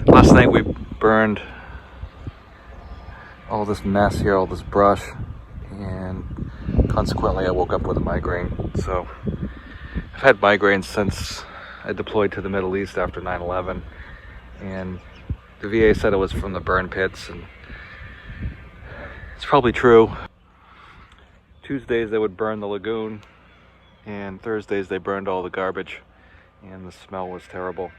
Last night we burned all this mess here, all this brush, and consequently I woke up with a migraine. So I've had migraines since I deployed to the Middle East after 9/11, and the VA said it was from the burn pits, and it's probably true. Tuesdays they would burn the lagoon, and Thursdays they burned all the garbage, and the smell was terrible.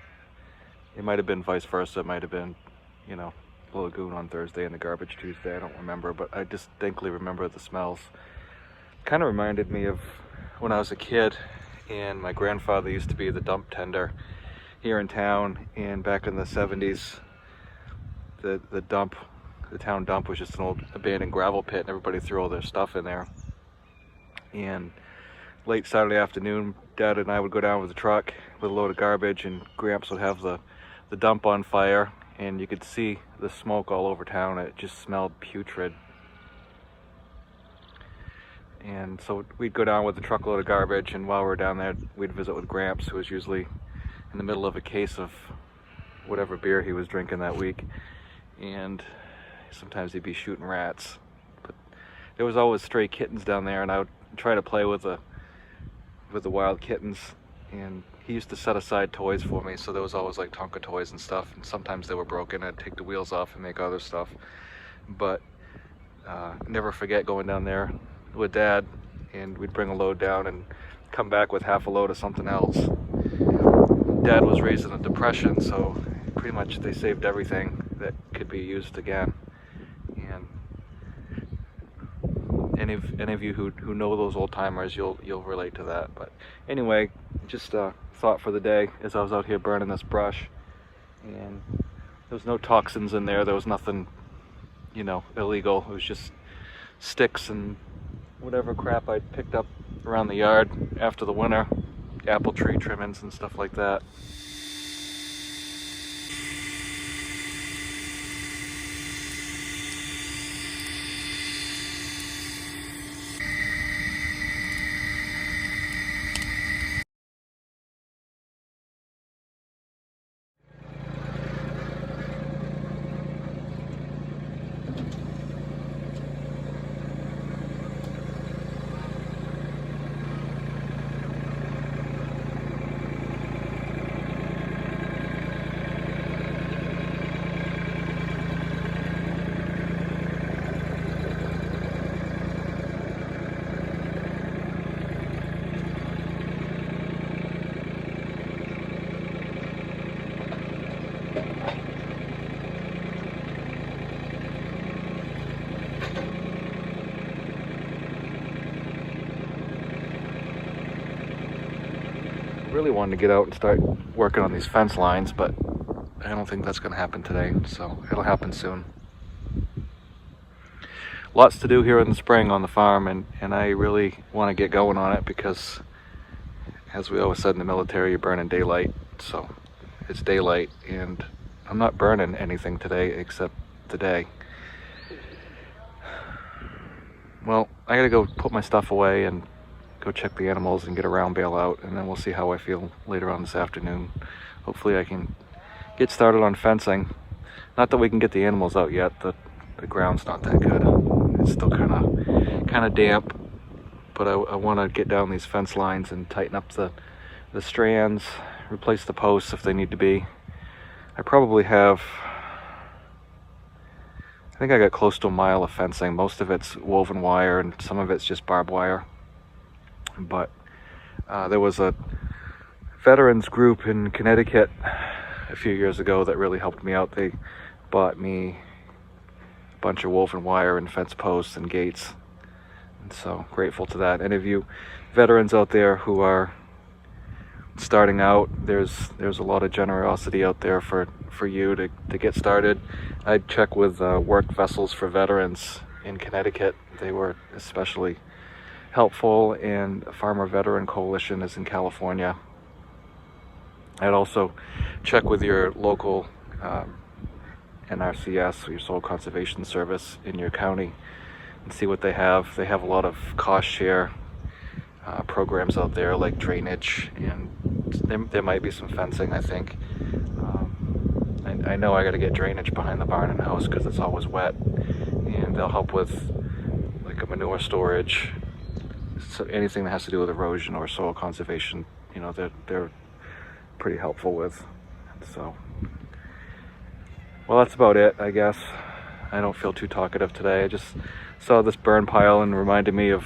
It might have been vice versa. It might have been, the lagoon on Thursday and the garbage Tuesday. I don't remember, but I distinctly remember the smells. Kind of reminded me of when I was a kid, and my grandfather used to be the dump tender here in town, and back in the 70s, the town dump was just an old abandoned gravel pit, and everybody threw all their stuff in there. And late Saturday afternoon, Dad and I would go down with the truck with a load of garbage, and Gramps would have the dump on fire, and you could see the smoke all over town. It just smelled putrid. And so we'd go down with a truckload of garbage, and while we were down there, we'd visit with Gramps, who was usually in the middle of a case of whatever beer he was drinking that week. And sometimes he'd be shooting rats. But there was always stray kittens down there, and I would try to play with the wild kittens. And he used to set aside toys for me, so there was always like Tonka toys and stuff, and sometimes they were broken. I'd take the wheels off and make other stuff. But never forget going down there with Dad, and we'd bring a load down and come back with half a load of something else. Dad was raised in a depression, so pretty much they saved everything that could be used again. And any of you who know those old timers, you'll relate to that. But anyway, just a thought for the day as I was out here burning this brush, and there was no toxins in there. There was nothing, illegal. It was just sticks and whatever crap I'd picked up around the yard after the winter, apple tree trimmings and stuff like that. Really wanted to get out and start working on these fence lines, but I don't think that's going to happen today, so it'll happen soon. Lots to do here in the spring on the farm, and I really want to get going on it because, as we always said in the military, you burn in daylight. So it's daylight, and I'm not burning anything today except today. Well, I gotta go put my stuff away and go check the animals and get a round bale out, and then we'll see how I feel later on this afternoon. Hopefully I can get started on fencing. Not that we can get the animals out yet. The ground's not that good. It's still kind of damp, but I want to get down these fence lines and tighten up the strands, replace the posts if they need to be. I think I got close to a mile of fencing. Most of it's woven wire and some of it's just barbed wire. But there was a veterans group in Connecticut a few years ago that really helped me out. They bought me a bunch of woven wire and fence posts and gates, and so grateful to that. Any of you veterans out there who are starting out, there's a lot of generosity out there for you to get started. I'd check with Work Vessels for Veterans in Connecticut. They were especially helpful, and Farmer Veteran Coalition is in California. I'd also check with your local NRCS, or your Soil Conservation Service in your county, and see what they have. They have a lot of cost share programs out there, like drainage, and there might be some fencing, I think. I know I got to get drainage behind the barn and house because it's always wet, and they'll help with like a manure storage, so anything that has to do with erosion or soil conservation, you know, they're pretty helpful with. So, well, that's about it, I guess. I don't feel too talkative today. I just saw this burn pile and reminded me of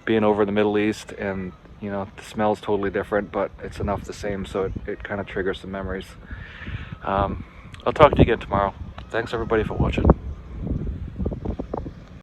being over in the Middle East, and you know, the smell's totally different, but it's enough the same, so it kind of triggers some memories. I'll talk to you again tomorrow. Thanks everybody for watching.